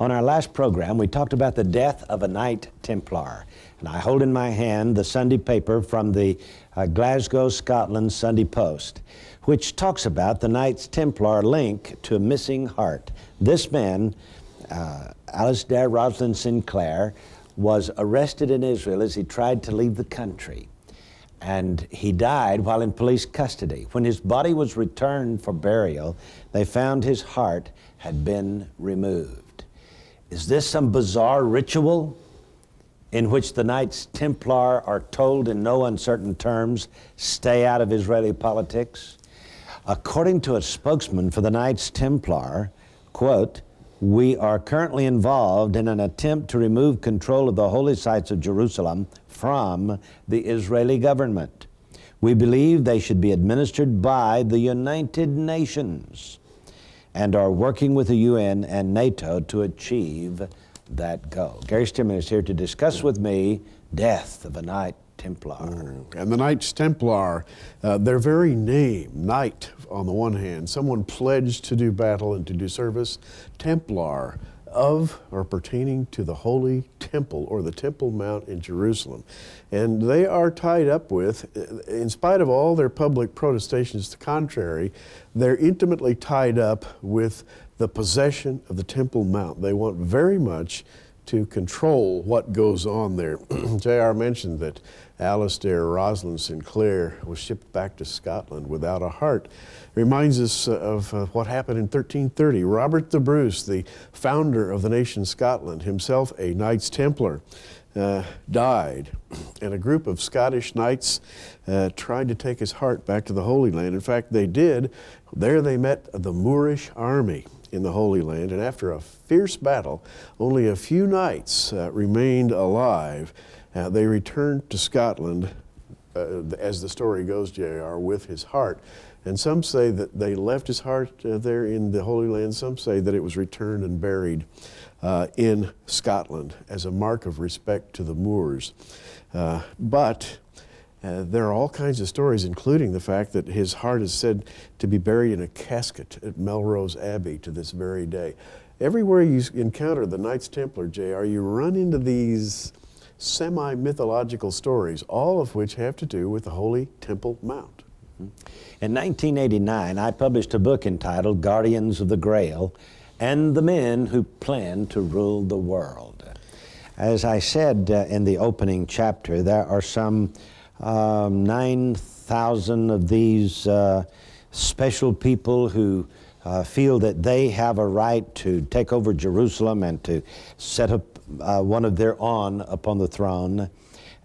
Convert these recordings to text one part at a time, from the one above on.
On our last program, we talked about the death of a Knight Templar. And I hold in my hand the Sunday paper from the Glasgow, Scotland Sunday Post, which talks about the Knights Templar link to a missing heart. This man, Alistair Roslin Sinclair, was arrested in Israel as he tried to leave the country. And he died while in police custody. When his body was returned for burial, they found his heart had been removed. Is this some bizarre ritual in which the Knights Templar are told in no uncertain terms, stay out of Israeli politics? According to a spokesman for the Knights Templar, quote, "We are currently involved in an attempt to remove control of the holy sites of Jerusalem from the Israeli government. We believe they should be administered by the United Nations and are working with the UN and NATO to achieve that goal." Gary Stimmer is here to discuss with me death of a Knight Templar. And the Knights Templar, their very name, knight on the one hand, someone pledged to do battle and to do service, Templar, of or pertaining to the Holy Temple or the Temple Mount in Jerusalem. And they are tied up with, in spite of all their public protestations to the contrary, they're intimately tied up with the possession of the Temple Mount. They want very much to control what goes on there. J.R. mentioned that Alistair Roslin Sinclair was shipped back to Scotland without a heart. Reminds us of what happened in 1330. Robert the Bruce, the founder of the nation Scotland, himself a Knights Templar, died. And a group of Scottish knights tried to take his heart back to the Holy Land. In fact, they did. There they met the Moorish army in the Holy Land, and after a fierce battle, only a few knights remained alive. They returned to Scotland, as the story goes, J.R., with his heart. And some say that they left his heart there in the Holy Land. Some say that it was returned and buried in Scotland as a mark of respect to the Moors. But there are all kinds of stories, including the fact that his heart is said to be buried in a casket at Melrose Abbey to this very day. Everywhere you encounter the Knights Templar, J.R., you run into these semi-mythological stories, all of which have to do with the Holy Temple Mount. In 1989, I published a book entitled Guardians of the GRAIL and the Men Who Plan to Rule the World. As I said in the opening chapter, there are some 9,000 of these special people who feel that they have a right to take over Jerusalem and to set up one of their own upon the throne.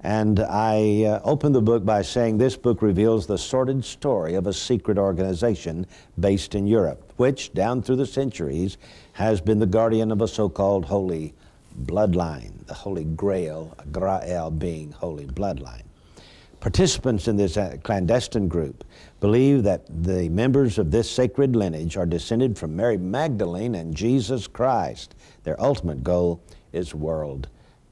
And I opened the book by saying this book reveals the sordid story of a secret organization based in Europe, which down through the centuries has been the guardian of a so-called holy bloodline, the Holy Grail, GRAIL being holy bloodline. Participants in this clandestine group believe that the members of this sacred lineage are descended from Mary Magdalene and Jesus Christ. Their ultimate goal is world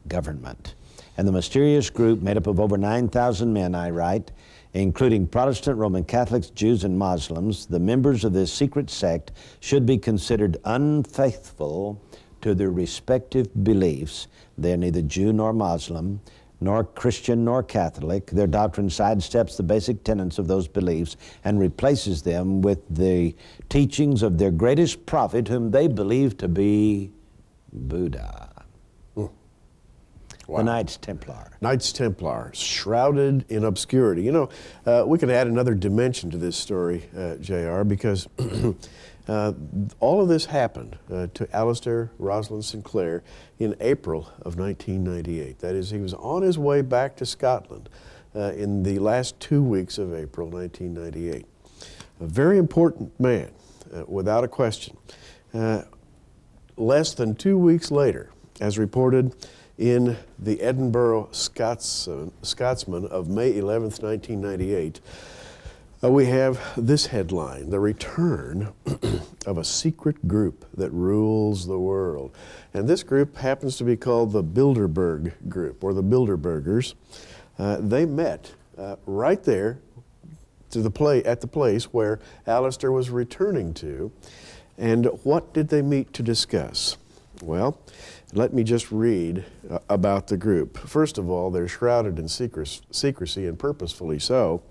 government. And the mysterious group, made up of over 9,000 men, I write, including Protestant, Roman Catholics, Jews, and Muslims, the members of this secret sect should be considered unfaithful to their respective beliefs. They are neither Jew nor Muslim, nor Christian nor Catholic. Their doctrine sidesteps the basic tenets of those beliefs and replaces them with the teachings of their greatest prophet, whom they believe to be Buddha. Wow. The Knights Templar. Knights Templar, shrouded in obscurity. You know, we can add another dimension to this story, J.R., because all of this happened to Alistair Roslin Sinclair in April of 1998. That is, he was on his way back to Scotland in the last 2 weeks of April 1998. A very important man, without a question. Less than 2 weeks later, as reported in the Edinburgh Scotsman of May 11th, 1998, we have this headline: the return of a secret group that rules the world. And this group happens to be called the Bilderberg Group, or the Bilderbergers. They met right there at the place where Alistair was returning to. And what did they meet to discuss? Well, let me just read about the group. First of all, they're shrouded in secrecy, and purposefully so.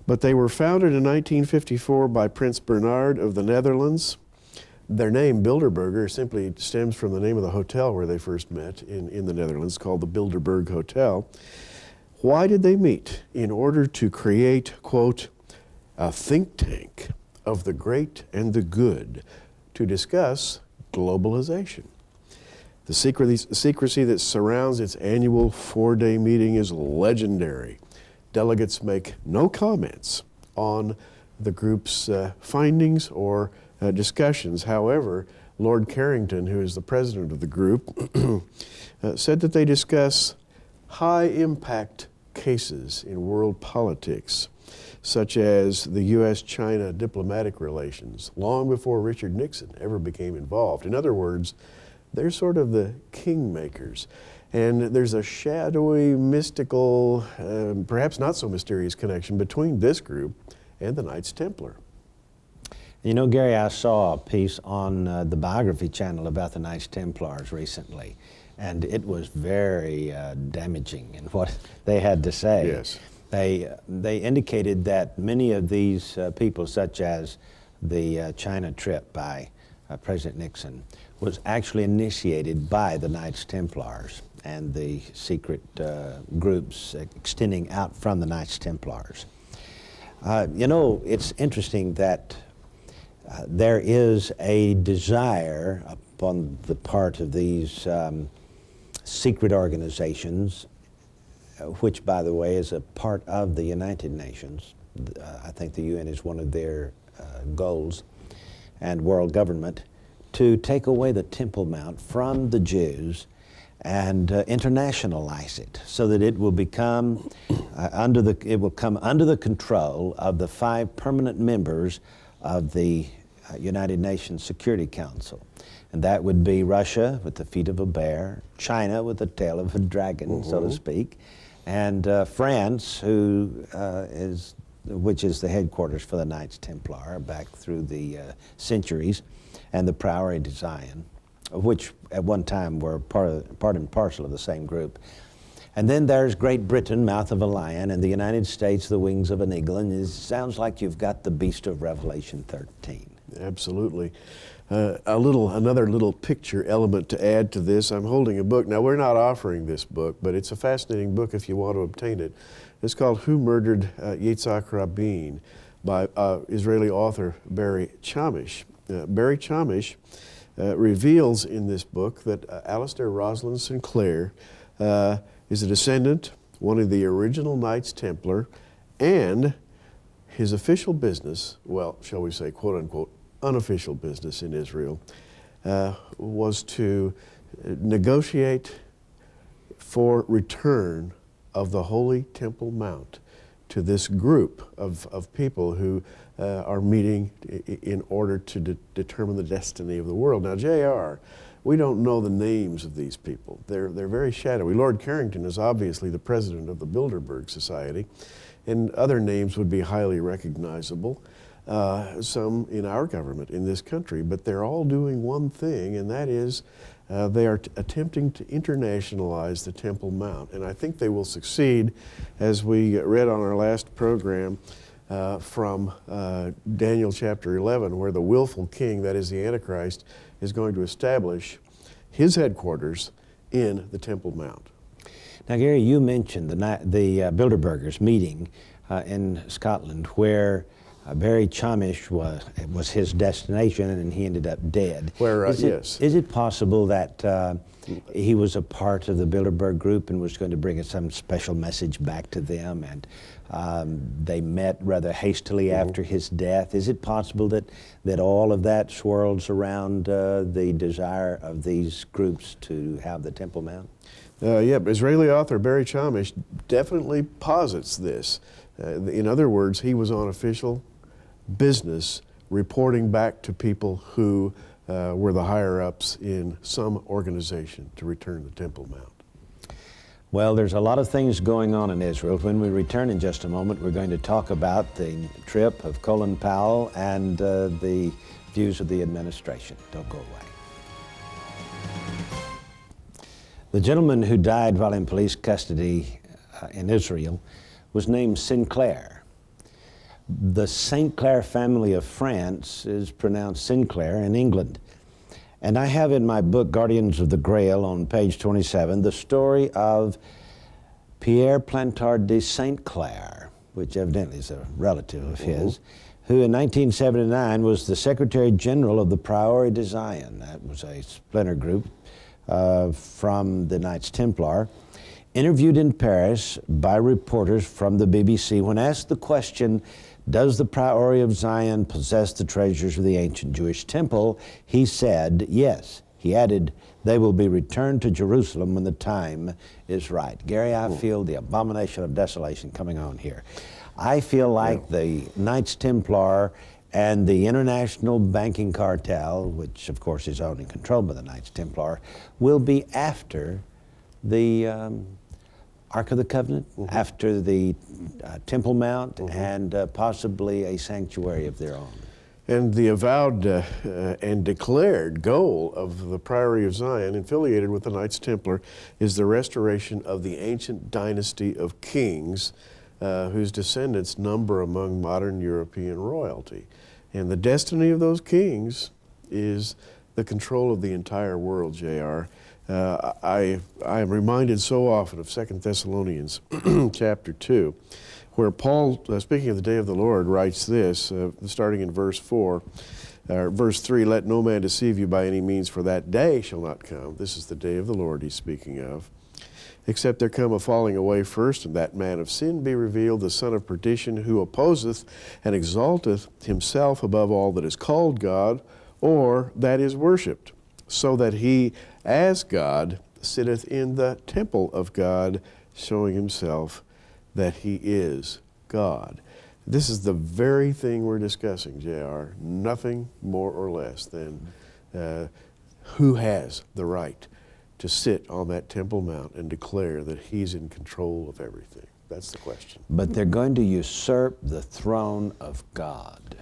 But they were founded in 1954 by Prince Bernhard of the Netherlands. Their name, Bilderberger, simply stems from the name of the hotel where they first met in the Netherlands, called the Bilderberg Hotel. Why did they meet? In order to create, quote, a think tank of the great and the good to discuss globalization. The secrecy that surrounds its annual 4-day meeting is legendary. Delegates make no comments on the group's findings or discussions. However, Lord Carrington, who is the president of the group, said that they discuss high-impact cases in world politics, such as the U.S.-China diplomatic relations, long before Richard Nixon ever became involved. In other words, they're sort of the kingmakers. And there's a shadowy, mystical, perhaps not so mysterious connection between this group and the Knights Templar. You know, Gary, I saw a piece on the Biography channel about the Knights Templars recently, and it was very damaging in what they had to say. Yes. They indicated that many of these people, such as the China trip by President Nixon, was actually initiated by the Knights Templars and the secret groups extending out from the Knights Templars. You know, it's interesting that there is a desire upon the part of these secret organizations, which, by the way, is a part of the United Nations. I think the UN is one of their goals, and world government, to take away the Temple Mount from the Jews and internationalize it, so that it will become under the control of the 5 permanent members of the United Nations Security Council. And that would be Russia with the feet of a bear, China with the tail of a dragon, so to speak, and France, which is the headquarters for the Knights Templar back through the centuries, and the Priory de Zion, which at one time were part and parcel of the same group. And then there's Great Britain, mouth of a lion, and the United States, the wings of an eagle, and it sounds like you've got the beast of Revelation 13. Absolutely. Another little picture element to add to this. I'm holding a book. Now, we're not offering this book, but it's a fascinating book if you want to obtain it. It's called Who Murdered Yitzhak Rabin by Israeli author Barry Chamish. Barry Chamish reveals in this book that Alistair Roslin Sinclair is a descendant, one of the original Knights Templar, and his official business, well, shall we say, quote unquote, unofficial business in Israel, was to negotiate for return of the Holy Temple Mount to this group of people who are meeting in order to determine the destiny of the world. Now, J.R., we don't know the names of these people. They're very shadowy. Lord Carrington is obviously the president of the Bilderberg Society, and other names would be highly recognizable, some in our government in this country, but they're all doing one thing, and that is they are attempting to internationalize the Temple Mount. And I think they will succeed, as we read on our last program from Daniel chapter 11, where the willful king, that is the Antichrist, is going to establish his headquarters in the Temple Mount. Now, Gary, you mentioned the Bilderbergers meeting in Scotland, where Barry Chamish was his destination, and he ended up dead. Yes. Is it possible that he was a part of the Bilderberg group and was going to bring some special message back to them, and they met rather hastily after his death? Is it possible that all of that swirls around the desire of these groups to have the Temple Mount? Yeah, Israeli author Barry Chamish definitely posits this. In other words, he was on official business reporting back to people who were the higher-ups in some organization to return the Temple Mount. Well, there's a lot of things going on in Israel. When we return in just a moment, we're going to talk about the trip of Colin Powell and the views of the administration. Don't go away. The gentleman who died while in police custody in Israel was named Sinclair. The St. Clair family of France is pronounced Sinclair in England. And I have in my book, Guardians of the Grail, on page 27, the story of Pierre Plantard de St. Clair, which evidently is a relative of his, who in 1979 was the Secretary General of the Prieuré de Zion. That was a splinter group from the Knights Templar, interviewed in Paris by reporters from the BBC. When asked the question, does the Prieuré of Zion possess the treasures of the ancient Jewish temple, he said yes. He added, they will be returned to Jerusalem when the time is right. Gary, I feel the abomination of desolation coming on here. I feel like the Knights Templar and the international banking cartel, which of course is owned and controlled by the Knights Templar, will be after the Ark of the Covenant, after the Temple Mount, and possibly a sanctuary of their own. And the avowed and declared goal of the Priory of Zion, affiliated with the Knights Templar, is the restoration of the ancient dynasty of kings whose descendants number among modern European royalty. And the destiny of those kings is the control of the entire world, J.R. I am reminded so often of 2 Thessalonians chapter 2, where Paul, speaking of the day of the Lord, writes this, starting in verse 4, verse 3, let no man deceive you by any means, for that day shall not come. This is the day of the Lord he's speaking of. Except there come a falling away first, and that man of sin be revealed, the son of perdition, who opposeth and exalteth himself above all that is called God, or that is worshipped, so that he, as God, sitteth in the temple of God, showing himself that he is God. This is the very thing we're discussing, J.R., nothing more or less than who has the right to sit on that Temple Mount and declare that he's in control of everything. That's the question. But they're going to usurp the throne of God.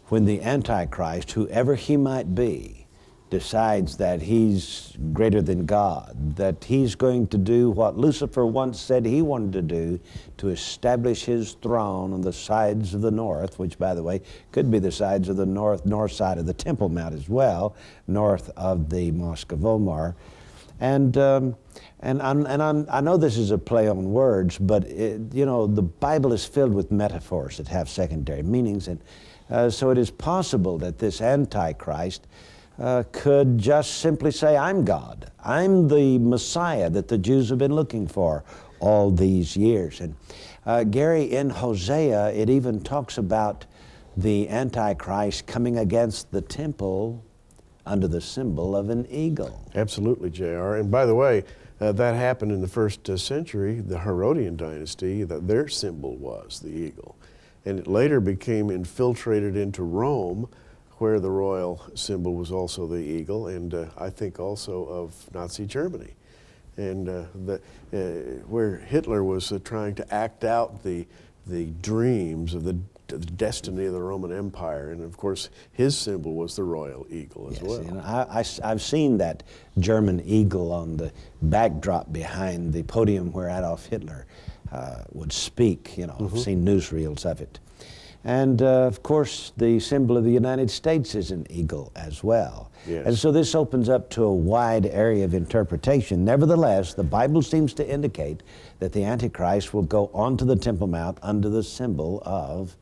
When the Antichrist, whoever he might be, decides that he's greater than God, that he's going to do what Lucifer once said he wanted to do, to establish his throne on the sides of the north, which, by the way, could be the sides of the north side of the Temple Mount as well, north of the Mosque of Omar. And I know this is a play on words, but you know, the Bible is filled with metaphors that have secondary meanings, and so it is possible that this Antichrist could just simply say, I'm God. I'm the Messiah that the Jews have been looking for all these years. And Gary, in Hosea, it even talks about the Antichrist coming against the temple under the symbol of an eagle. Absolutely, J.R. And by the way, that happened in the first century, the Herodian dynasty, that their symbol was the eagle. And it later became infiltrated into Rome, where the royal symbol was also the eagle, and I think also of Nazi Germany. And where Hitler was trying to act out the dreams of the destiny of the Roman Empire, and of course his symbol was the royal eagle as well. You know, I've seen that German eagle on the backdrop behind the podium where Adolf Hitler would speak. You know, I've seen newsreels of it. And of course, the symbol of the United States is an eagle as well. Yes. And so this opens up to a wide area of interpretation. Nevertheless, the Bible seems to indicate that the Antichrist will go onto the Temple Mount under the symbol of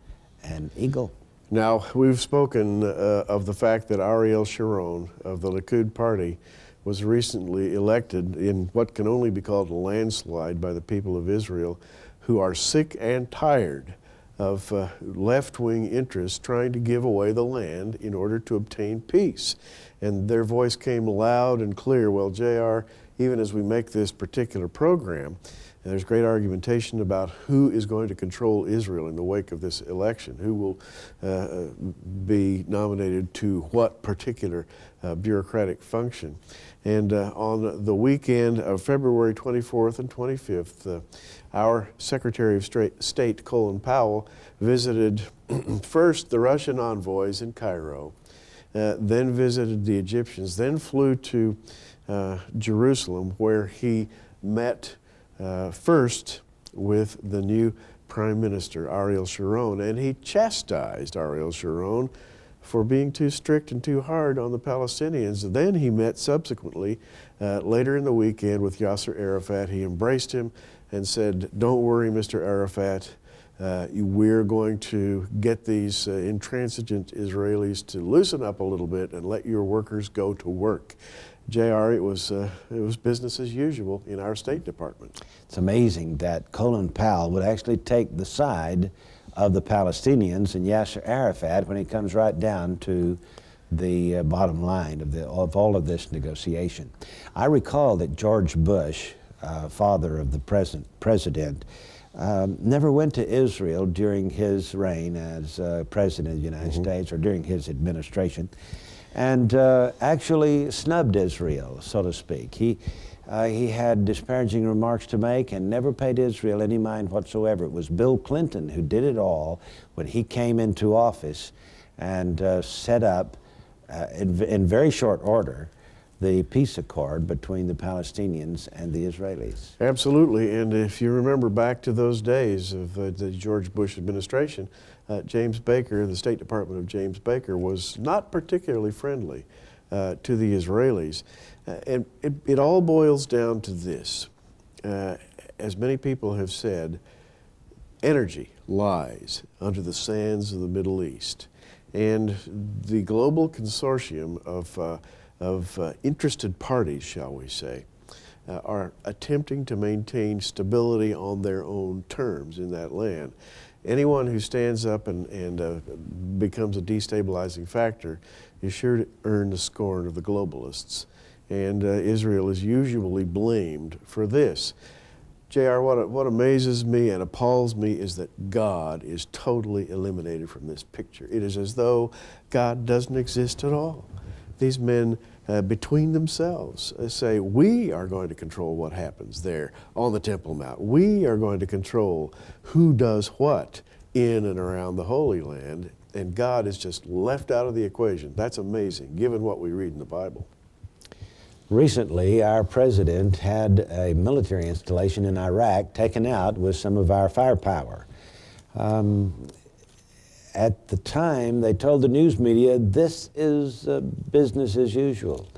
an eagle. Now, we've spoken of the fact that Ariel Sharon of the Likud party was recently elected in what can only be called a landslide by the people of Israel, who are sick and tired of left-wing interests trying to give away the land in order to obtain peace. And their voice came loud and clear. Well, J.R., even as we make this particular program, there's great argumentation about who is going to control Israel in the wake of this election, who will be nominated to what particular bureaucratic function. And on the weekend of February 24th and 25th, our Secretary of State, Colin Powell, visited first the Russian envoys in Cairo, then visited the Egyptians, then flew to Jerusalem, where he met first with the new Prime Minister, Ariel Sharon, and he chastised Ariel Sharon for being too strict and too hard on the Palestinians. Then he met subsequently, later in the weekend, with Yasser Arafat. He embraced him and said, "Don't worry, Mr. Arafat, we're going to get these intransigent Israelis to loosen up a little bit and let your workers go to work." JR, it was business as usual in our State Department. It's amazing that Colin Powell would actually take the side of the Palestinians and Yasser Arafat when it comes right down to the bottom line of all of this negotiation. I recall that George Bush, father of the present president, never went to Israel during his reign as President of the United States, or during his administration, and actually snubbed Israel, so to speak. He had disparaging remarks to make and never paid Israel any mind whatsoever. It was Bill Clinton who did it all when he came into office and set up, in very short order, the peace accord between the Palestinians and the Israelis. Absolutely, and if you remember back to those days of the George Bush administration, James Baker, the State Department of James Baker, was not particularly friendly to the Israelis. And it all boils down to this. As many people have said, energy lies under the sands of the Middle East. And the global consortium of interested parties, shall we say, are attempting to maintain stability on their own terms in that land. Anyone who stands up and becomes a destabilizing factor is sure to earn the scorn of the globalists. And Israel is usually blamed for this. JR, what amazes me and appalls me is that God is totally eliminated from this picture. It is as though God doesn't exist at all. These men between themselves say, we are going to control what happens there on the Temple Mount. We are going to control who does what in and around the Holy Land, and God is just left out of the equation. That's amazing, given what we read in the Bible. Recently, our president had a military installation in Iraq taken out with some of our firepower. At the time, they told the news media, this is business as usual.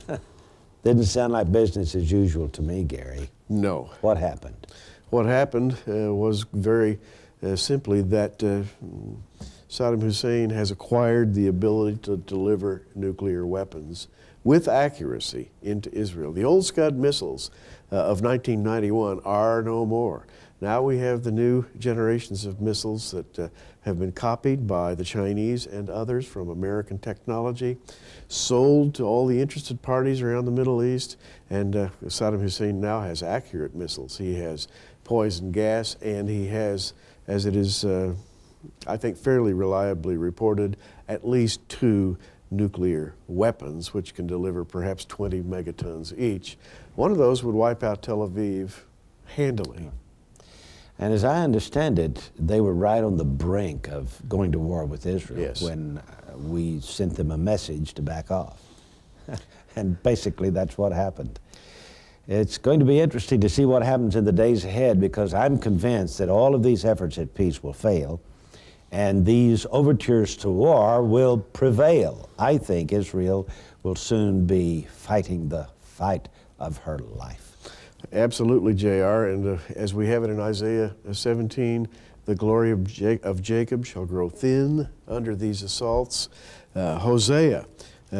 Didn't sound like business as usual to me, Gary. No. What happened? What happened was very simply that Saddam Hussein has acquired the ability to deliver nuclear weapons with accuracy into Israel. The old Scud missiles of 1991 are no more. Now we have the new generations of missiles that have been copied by the Chinese and others from American technology, sold to all the interested parties around the Middle East, and Saddam Hussein now has accurate missiles. He has poison gas, and he has, as it is, I think, fairly reliably reported, at least 2 nuclear weapons, which can deliver perhaps 20 megatons each. One of those would wipe out Tel Aviv handily. And as I understand it, they were right on the brink of going to war with Israel. Yes. When we sent them a message to back off. And basically that's what happened. It's going to be interesting to see what happens in the days ahead, because I'm convinced that all of these efforts at peace will fail and these overtures to war will prevail. I think Israel will soon be fighting the fight of her life. Absolutely, JR, and as we have it in Isaiah 17, the glory of Jacob shall grow thin under these assaults. Hosea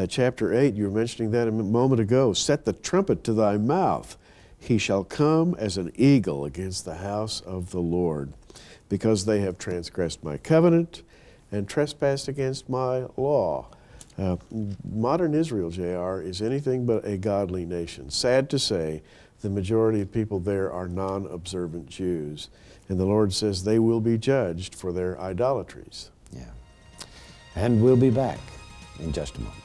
chapter 8, you were mentioning that a moment ago. Set the trumpet to thy mouth. He shall come as an eagle against the house of the Lord, because they have transgressed my covenant and trespassed against my law. Modern Israel, JR, is anything but a godly nation. Sad to say, the majority of people there are non-observant Jews. And the Lord says they will be judged for their idolatries. Yeah. And we'll be back in just a moment.